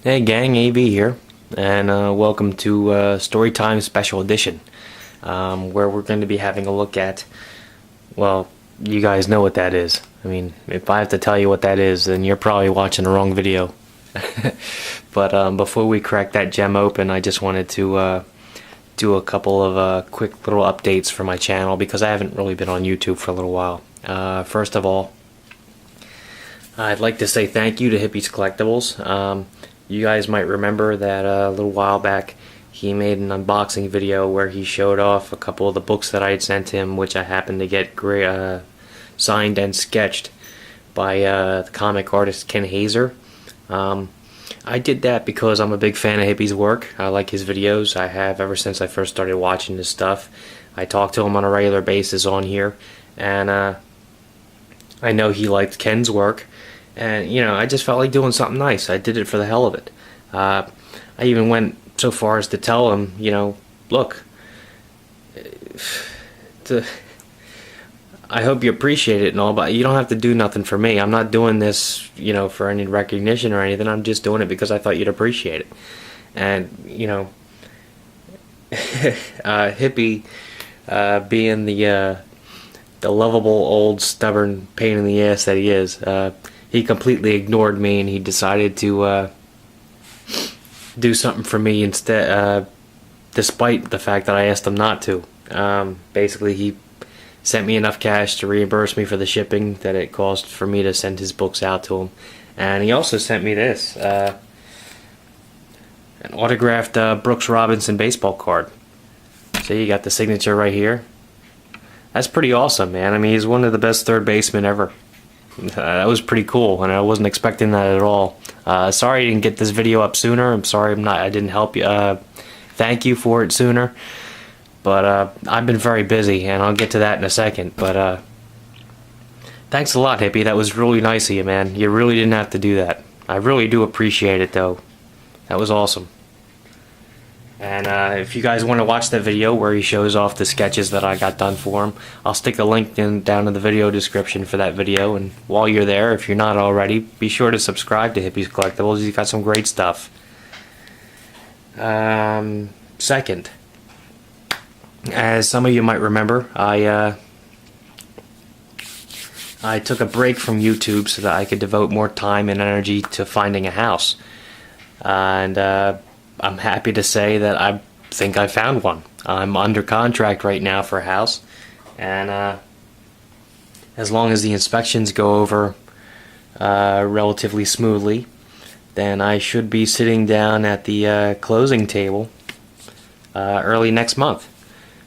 Hey gang, AV here, and welcome to Storytime Special Edition, where we're going to be having a look at, well, you guys know what that is. I mean, if I have to tell you what that is, then you're probably watching the wrong video. But before we crack that gem open, I just wanted to do a couple of quick little updates for my channel, because I haven't really been on YouTube for a little while. First of all, I'd like to say thank you to hippyscollectables. You guys might remember that a little while back he made an unboxing video where he showed off a couple of the books that I had sent him, which I happened to get signed and sketched by the comic artist Ken Hazer. I did that because I'm a big fan of Hippy's work. I like his videos. I have ever since I first started watching his stuff. I talk to him on a regular basis on here, and I know he liked Ken's work. And, you know, I just felt like doing something nice. I did it for the hell of it. I even went so far as to tell him, you know, look, I hope you appreciate it and all, but you don't have to do nothing for me. I'm not doing this, you know, for any recognition or anything. I'm just doing it because I thought you'd appreciate it. And, you know, Hippy, being the lovable, old, stubborn pain in the ass that he is, he completely ignored me, and he decided to do something for me instead, despite the fact that I asked him not to. Basically, he sent me enough cash to reimburse me for the shipping that it cost for me to send his books out to him. And he also sent me this, an autographed Brooks Robinson baseball card. See, you got the signature right here. That's pretty awesome, man. I mean, he's one of the best third basemen ever. That was pretty cool, and I wasn't expecting that at all. Sorry I didn't get this video up sooner. I'm sorry I didn't help you. Thank you for it sooner. But I've been very busy, and I'll get to that in a second. But thanks a lot, Hippy. That was really nice of you, man. You really didn't have to do that. I really do appreciate it, though. That was awesome. And if you guys want to watch that video where he shows off the sketches that I got done for him, I'll stick a link down in the video description for that video. And while you're there, if you're not already, be sure to subscribe to Hippy's Collectables. He's got some great stuff. Second, as some of you might remember, I took a break from YouTube so that I could devote more time and energy to finding a house. And I'm happy to say that I think I found one. I'm under contract right now for a house, and as long as the inspections go over relatively smoothly, then I should be sitting down at the closing table early next month.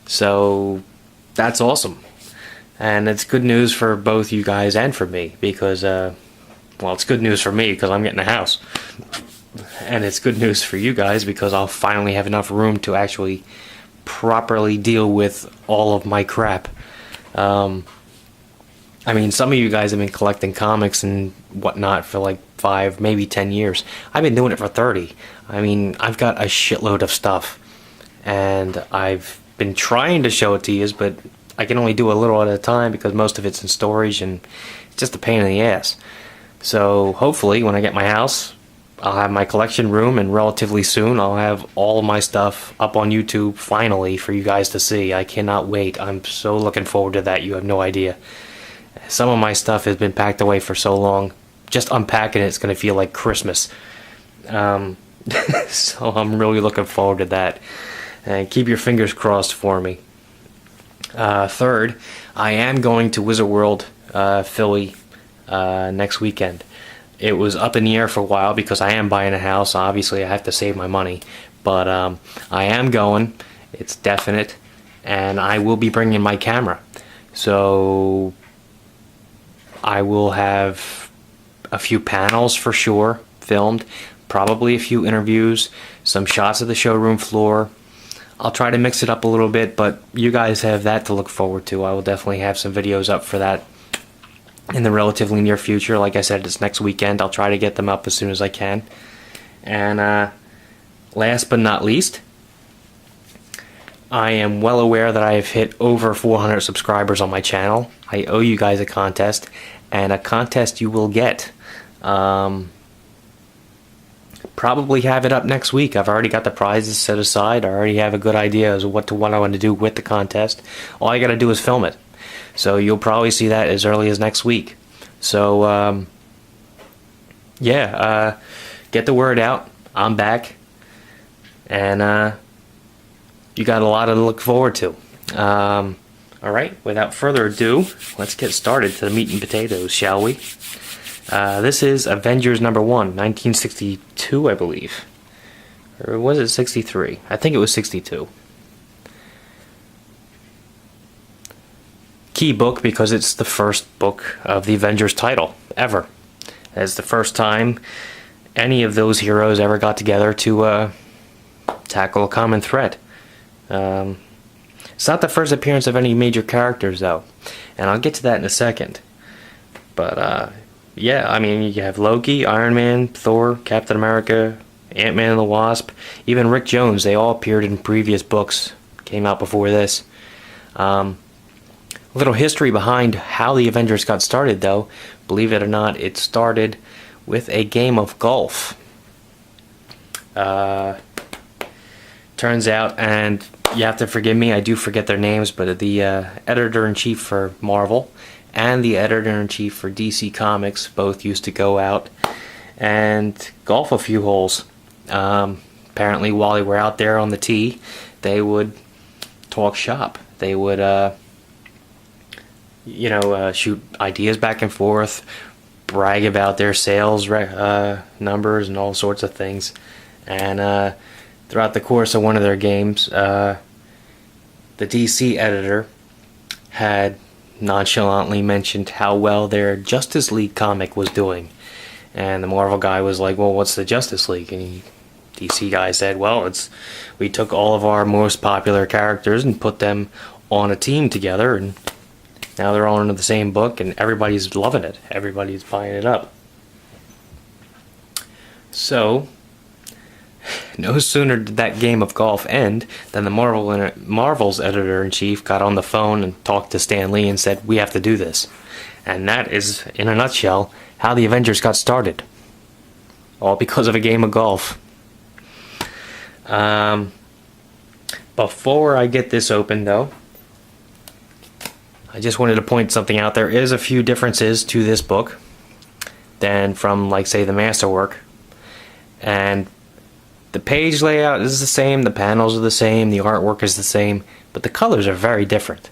So that's awesome, and it's good news for both you guys and for me, because well, it's good news for me because I'm getting a house. And it's good news for you guys because I'll finally have enough room to actually properly deal with all of my crap. I mean, some of you guys have been collecting comics and whatnot for like 5, maybe 10 years. I've been doing it for 30. I mean, I've got a shitload of stuff. And I've been trying to show it to you, but I can only do a little at a time because most of it's in storage and it's just a pain in the ass. So hopefully when I get my house, I'll have my collection room, and relatively soon I'll have all of my stuff up on YouTube finally for you guys to see. I cannot wait. I'm so looking forward to that. You have no idea. Some of my stuff has been packed away for so long. Just unpacking it's going to feel like Christmas. So I'm really looking forward to that. And keep your fingers crossed for me. Third, I am going to Wizard World Philly next weekend. It was up in the air for a while because I am buying a house. Obviously, I have to save my money. But I am going. It's definite. And I will be bringing my camera. So I will have a few panels for sure filmed. Probably a few interviews. Some shots of the showroom floor. I'll try to mix it up a little bit, but you guys have that to look forward to. I will definitely have some videos up for that in the relatively near future. Like I said, it's next weekend. I'll try to get them up as soon as I can. And last but not least, I am well aware that I have hit over 400 subscribers on my channel. I owe you guys a contest, and a contest you will get. probably have it up next week. I've already got the prizes set aside. I already have a good idea as to what I want to do with the contest. All I got to do is film it. So you'll probably see that as early as next week. So, yeah, get the word out. I'm back. And you got a lot to look forward to. Alright, without further ado, let's get started to the meat and potatoes, shall we? This is Avengers number 1, 1962, I believe. Or was it 63? I think it was 62. Key book because it's the first book of the Avengers title, ever. It's the first time any of those heroes ever got together to tackle a common threat. It's not the first appearance of any major characters, though, and I'll get to that in a second. But, yeah, I mean, you have Loki, Iron Man, Thor, Captain America, Ant-Man and the Wasp, even Rick Jones. They all appeared in previous books, came out before this. A little history behind how the Avengers got started, though. Believe it or not, it started with a game of golf. Turns out, and you have to forgive me, I do forget their names, but the editor-in-chief for Marvel and the editor-in-chief for DC Comics both used to go out and golf a few holes. Apparently, while they were out there on the tee, they would talk shop. They would, shoot ideas back and forth, brag about their sales numbers and all sorts of things. And throughout the course of one of their games, the DC editor had nonchalantly mentioned how well their Justice League comic was doing. And the Marvel guy was like, well, what's the Justice League? And DC guy said, well, we took all of our most popular characters and put them on a team together, and now they're all into the same book, and everybody's loving it. Everybody's buying it up. So, no sooner did that game of golf end than the Marvel's editor-in-chief got on the phone and talked to Stan Lee and said, we have to do this. And that is, in a nutshell, how the Avengers got started. All because of a game of golf. Before I get this open, though, I just wanted to point something out. There is a few differences to this book than from, like, say, the Masterwork. And the page layout is the same, the panels are the same, the artwork is the same, but the colors are very different.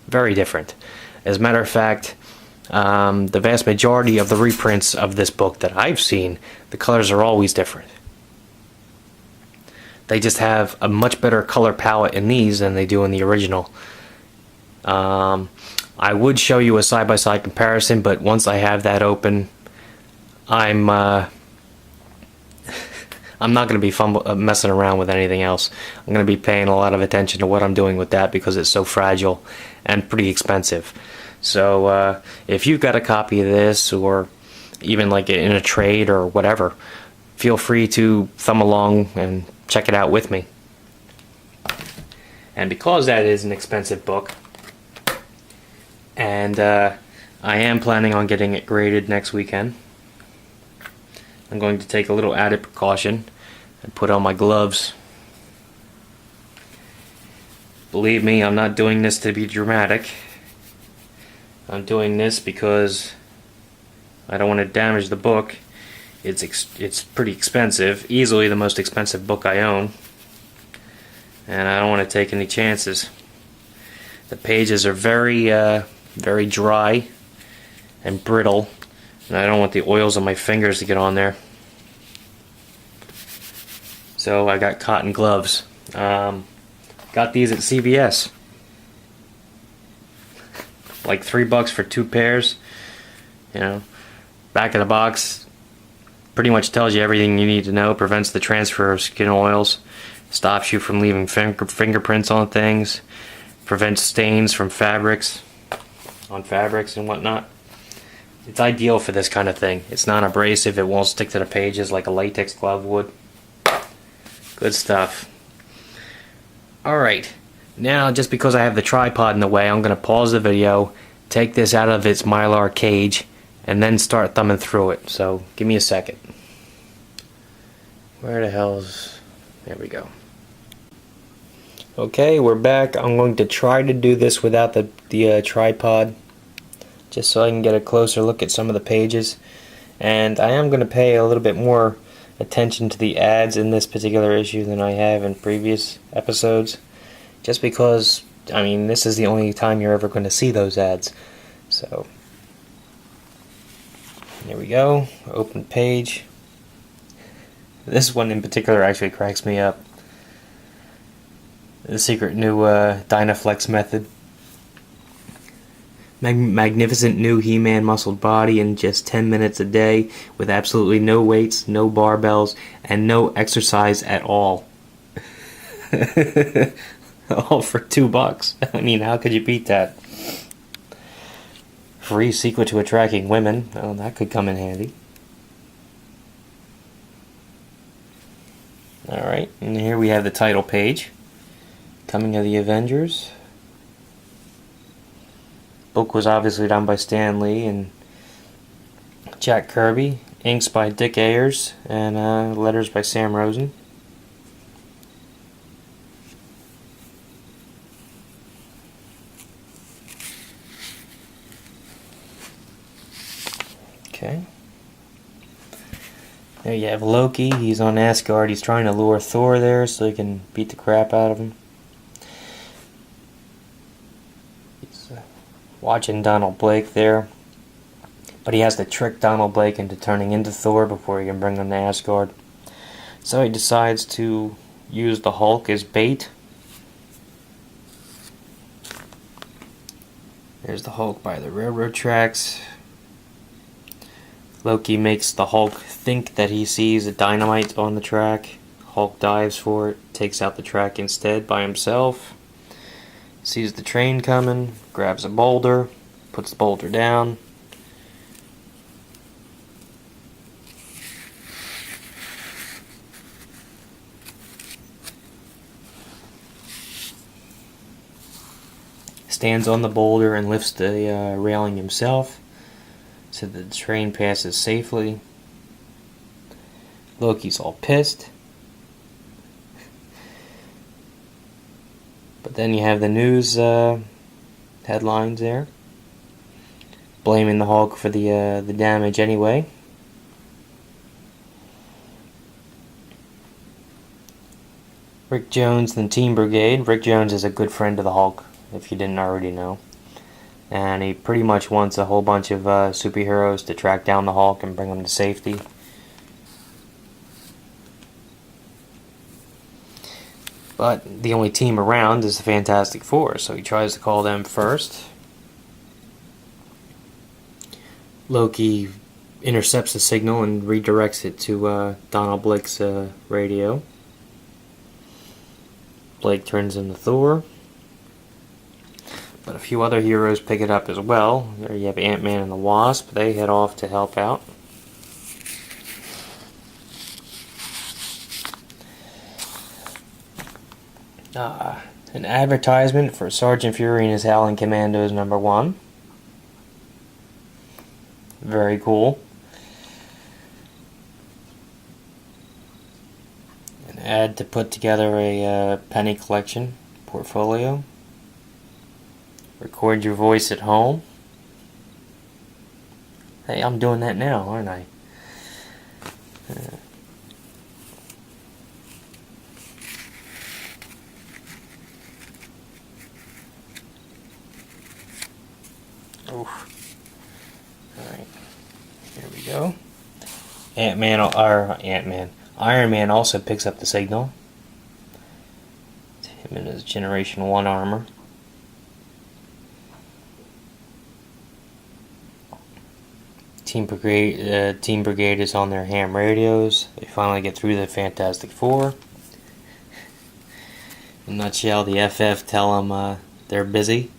Very different. As a matter of fact, the vast majority of the reprints of this book that I've seen, the colors are always different. They just have a much better color palette in these than they do in the original. I would show you a side-by-side comparison, but once I have that open, I'm not going to be messing around with anything else. I'm going to be paying a lot of attention to what I'm doing with that because it's so fragile and pretty expensive. So if you've got a copy of this, or even like in a trade or whatever, feel free to thumb along and check it out with me. And because that is an expensive book, and I am planning on getting it graded next weekend, I'm going to take a little added precaution and put on my gloves. Believe me, I'm not doing this to be dramatic. I'm doing this because I don't want to damage the book. It's pretty expensive, easily the most expensive book I own, and I don't want to take any chances. The pages are very very dry and brittle, and I don't want the oils on my fingers to get on there. So I got cotton gloves. Got these at CVS. Like $3 for 2 pairs. You know, back of the box pretty much tells you everything you need to know. Prevents the transfer of skin oils. Stops you from leaving fingerprints on things. Prevents stains from fabrics. On fabrics and whatnot. It's ideal for this kind of thing. It's non-abrasive. It won't stick to the pages like a latex glove would. Good stuff. Alright. Now, just because I have the tripod in the way, I'm going to pause the video, take this out of its mylar cage, and then start thumbing through it. So, give me a second. Where the hell's... There we go. Okay, we're back. I'm going to try to do this without the tripod, just so I can get a closer look at some of the pages. And I am going to pay a little bit more attention to the ads in this particular issue than I have in previous episodes, just because, I mean, this is the only time you're ever going to see those ads. So, there we go. Open page. This one in particular actually cracks me up. The secret new Dynaflex method. Magnificent new He-Man muscled body in just 10 minutes a day with absolutely no weights, no barbells, and no exercise at all. All for $2. I mean, how could you beat that? Free secret to attracting women. Oh, that could come in handy. Alright, and here we have the title page. Coming of the Avengers. Book was obviously done by Stan Lee and Jack Kirby. Inks by Dick Ayers. And letters by Sam Rosen. Okay. There you have Loki. He's on Asgard. He's trying to lure Thor there so he can beat the crap out of him. He's watching Donald Blake there. But he has to trick Donald Blake into turning into Thor before he can bring him to Asgard. So he decides to use the Hulk as bait. There's the Hulk by the railroad tracks. Loki makes the Hulk think that he sees a dynamite on the track. Hulk dives for it, takes out the track instead by himself. Sees the train coming, grabs a boulder, puts the boulder down. Stands on the boulder and lifts the railing himself, so that the train passes safely. Loki's all pissed. But then you have the news headlines there, blaming the Hulk for the damage anyway. Rick Jones and Team Brigade. Rick Jones is a good friend of the Hulk, if you didn't already know. And he pretty much wants a whole bunch of superheroes to track down the Hulk and bring him to safety. But the only team around is the Fantastic Four, so he tries to call them first. Loki intercepts the signal and redirects it to Donald Blake's radio. Blake turns into Thor. But a few other heroes pick it up as well. There you have Ant-Man and the Wasp. They head off to help out. An advertisement for Sergeant Fury and his Howling Commandos #1. Very cool. An ad to put together a penny collection portfolio. Record your voice at home. Hey, I'm doing that now, aren't I? Alright. Here we go. Iron Man also picks up the signal. It's him in his Generation 1 armor. Team Brigade is on their ham radios. They finally get through the Fantastic Four. In a nutshell, the FF tell them they're busy,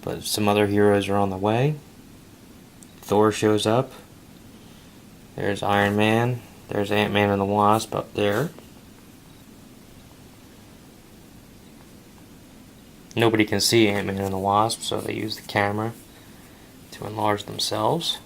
but some other heroes are on the way. Thor shows up. There's Iron Man. There's Ant-Man and the Wasp up there. Nobody can see Ant-Man and the Wasp, so they use the camera to enlarge themselves.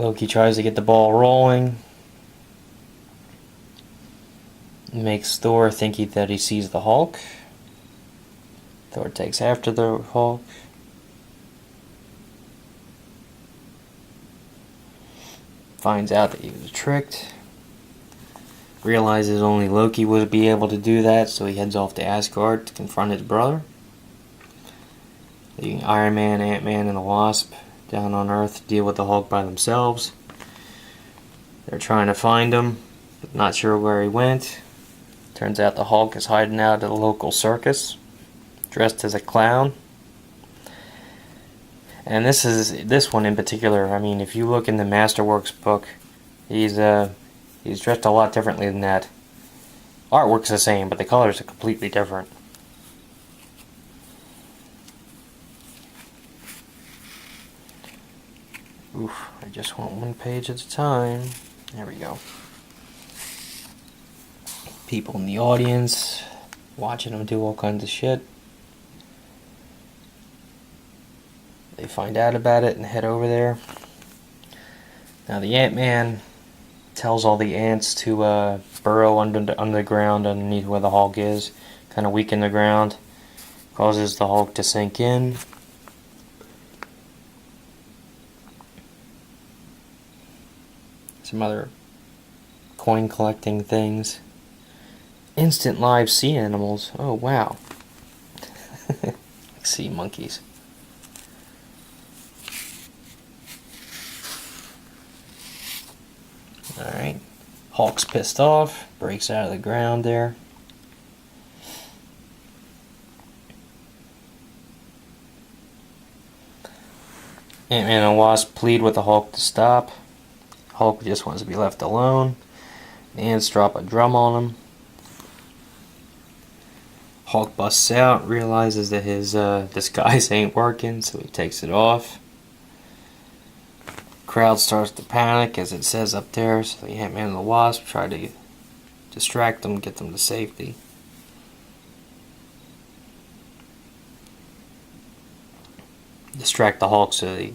Loki tries to get the ball rolling. Makes Thor think that he sees the Hulk. Thor takes after the Hulk. Finds out that he was tricked. Realizes only Loki would be able to do that, so he heads off to Asgard to confront his brother. Leaving Iron Man, Ant-Man, and the Wasp down on Earth to deal with the Hulk by themselves. They're trying to find him, but not sure where he went. Turns out the Hulk is hiding out at a local circus, dressed as a clown. And this one in particular, I mean, if you look in the Masterworks book, he's dressed a lot differently than that. Artwork's the same, but the colors are completely different. Oof, I just want one page at a time. There we go. People in the audience, watching him do all kinds of shit. They find out about it and head over there. Now the Ant-Man tells all the ants to burrow underground underneath where the Hulk is. Kind of weaken the ground. Causes the Hulk to sink in. Some other coin collecting things. Instant live sea animals. Oh wow. Like sea monkeys. Alright. Hulk's pissed off. Breaks out of the ground there. Ant-Man and Wasp plead with the Hulk to stop. Hulk just wants to be left alone. The ants drop a drum on him. Hulk busts out, realizes that his disguise ain't working, so he takes it off. Crowd starts to panic, as it says up there, so the Ant-Man and the Wasp try to distract them, get them to safety. Distract the Hulk so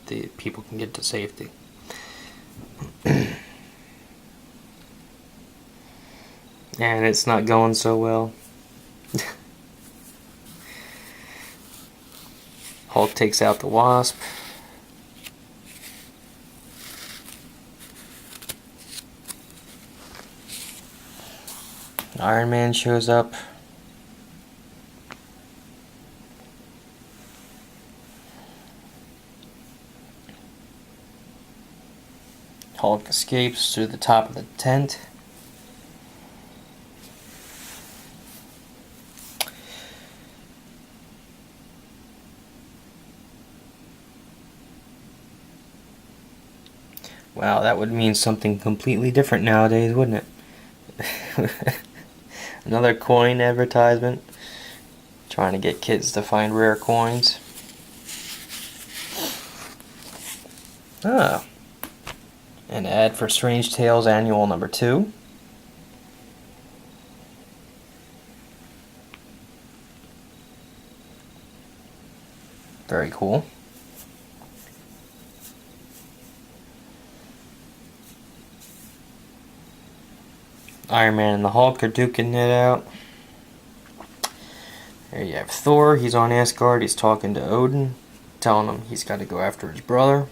the people can get to safety. And it's not going so well. Hulk takes out the Wasp. Iron Man shows up. Hulk escapes through the top of the tent. Wow, that would mean something completely different nowadays, wouldn't it? Another coin advertisement. Trying to get kids to find rare coins. Ah. An ad for Strange Tales Annual number 2. Very cool. Iron Man and the Hulk are duking it out. There you have Thor. He's on Asgard. He's talking to Odin, telling him he's got to go after his brother.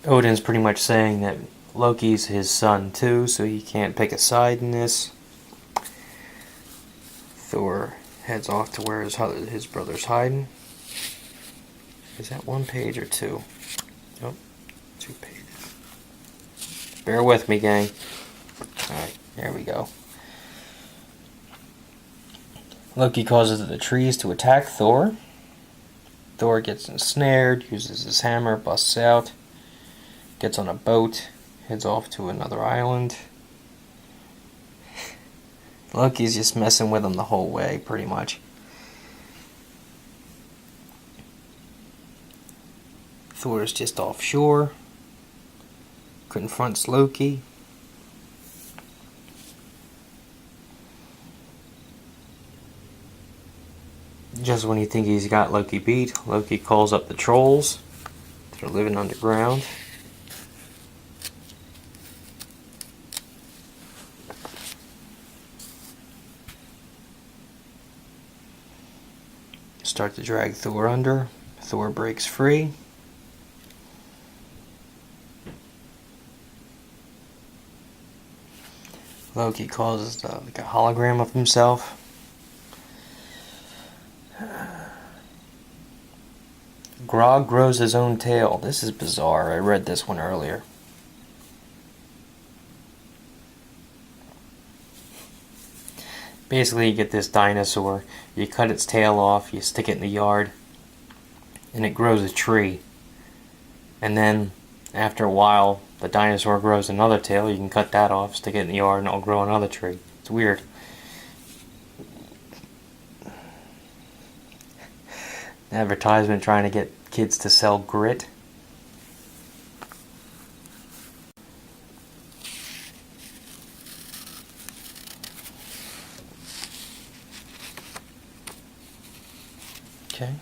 Odin's pretty much saying that Loki's his son too, so he can't pick a side in this. Thor heads off to where his brother's hiding. Is that one page or two? Oh, 2 pages. Bear with me, gang. Alright, there we go. Loki causes the trees to attack Thor. Thor gets ensnared, uses his hammer, busts out, gets on a boat, heads off to another island. Loki's just messing with him the whole way, pretty much. Thor's just offshore. confronts Loki. Just when you think he's got Loki beat, Loki calls up the trolls that are living underground. Start to drag Thor under. Thor breaks free. Loki causes like a hologram of himself. Grog grows his own tail. This is bizarre. I read this one earlier. Basically, you get this dinosaur, you cut its tail off, you stick it in the yard, and it grows a tree. And then, after a while, the dinosaur grows another tail, you can cut that off, stick it in the yard, and it'll grow another tree. It's weird. Advertisement trying to get kids to sell grit. Okay.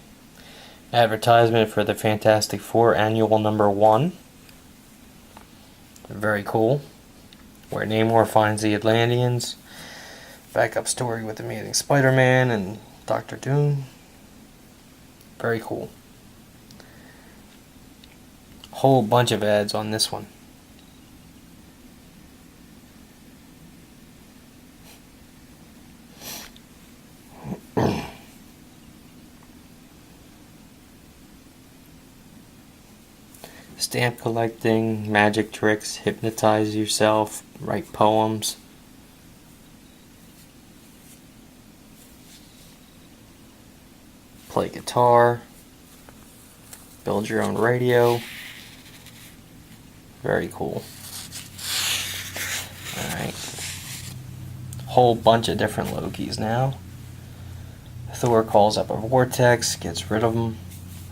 Advertisement for the Fantastic Four Annual Number 1. Very cool. Where Namor finds the Atlanteans. Backup story with Amazing Spider-Man and Doctor Doom. Very cool. Whole bunch of ads on this one. Stamp collecting, magic tricks, hypnotize yourself, write poems. Play guitar. Build your own radio. Very cool. Alright. Whole bunch of different Lokis now. Thor calls up a vortex, gets rid of them.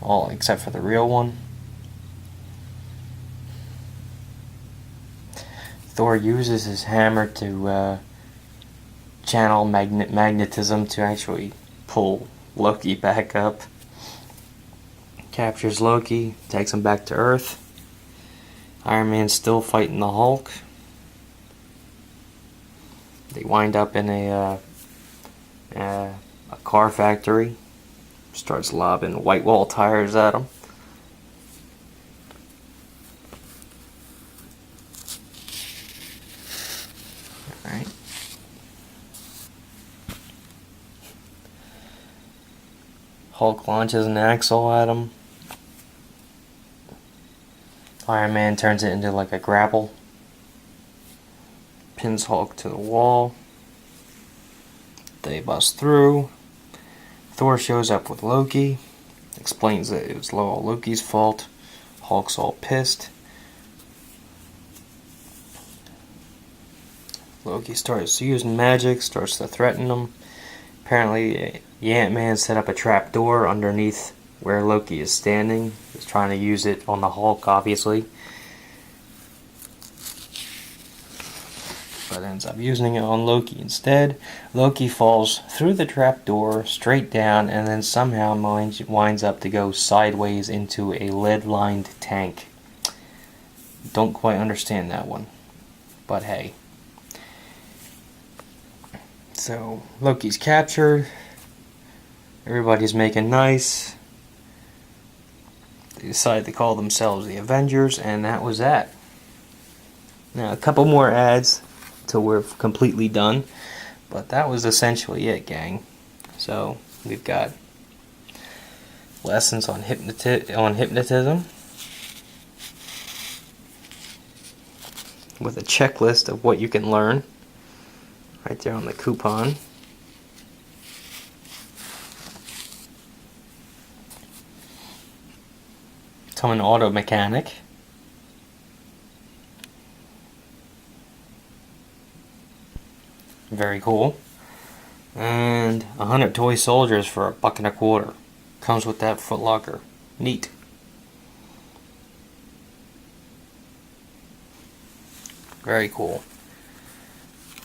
All except for the real one. Thor uses his hammer to channel magnetism to actually pull Loki back up. Captures Loki, takes him back to Earth. Iron Man's still fighting the Hulk. They wind up in a car factory. Starts lobbing white wall tires at him. Alright. Hulk launches an axle at him. Iron Man turns it into like a grapple. Pins Hulk to the wall. They bust through. Thor shows up with Loki. Explains that it was all Loki's fault. Hulk's all pissed. Loki starts using magic, starts to threaten him. Apparently, the Ant-Man set up a trap door underneath where Loki is standing. He's trying to use it on the Hulk, obviously. But ends up using it on Loki instead. Loki falls through the trap door, straight down, and then somehow winds up to go sideways into a lead-lined tank. Don't quite understand that one. But hey. So, Loki's captured. Everybody's making nice. They decide to call themselves the Avengers, and that was that. Now, a couple more ads till we're completely done. But that was essentially it, gang. So, we've got lessons on hypnotism. With a checklist of what you can learn. Right there on the coupon. Become an auto mechanic. Very cool. And 100 toy soldiers for $1.25. Comes with that Foot Locker. Neat. Very cool.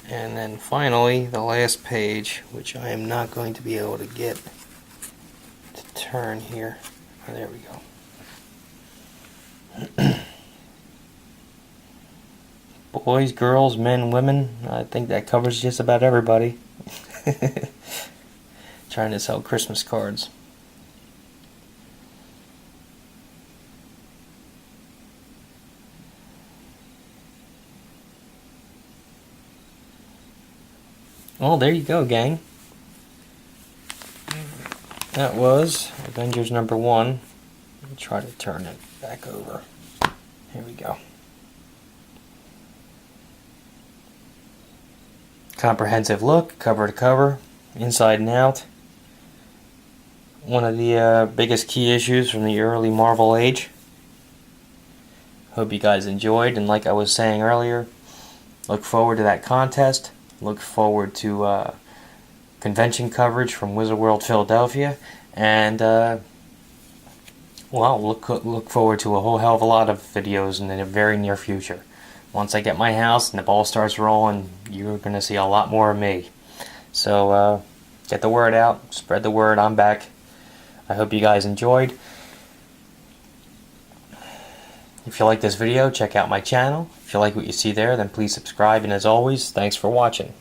And then finally, the last page, which I am not going to be able to get to turn here. Oh, there we go. Boys, girls, men, women. I think that covers just about everybody. Trying to sell Christmas cards. Well, there you go, gang. That was Avengers number 1. Let me try to turn it back over. Here we go. Comprehensive look, cover to cover, inside and out. One of the biggest key issues from the early Marvel age. Hope you guys enjoyed, and like I was saying earlier, look forward to that contest. Look forward to convention coverage from Wizard World Philadelphia, and well, look forward to a whole hell of a lot of videos in the very near future. Once I get my house and the ball starts rolling, you're going to see a lot more of me. So get the word out, spread the word. I'm back. I hope you guys enjoyed. If you like this video, check out my channel. If you like what you see there, then please subscribe, and as always, thanks for watching.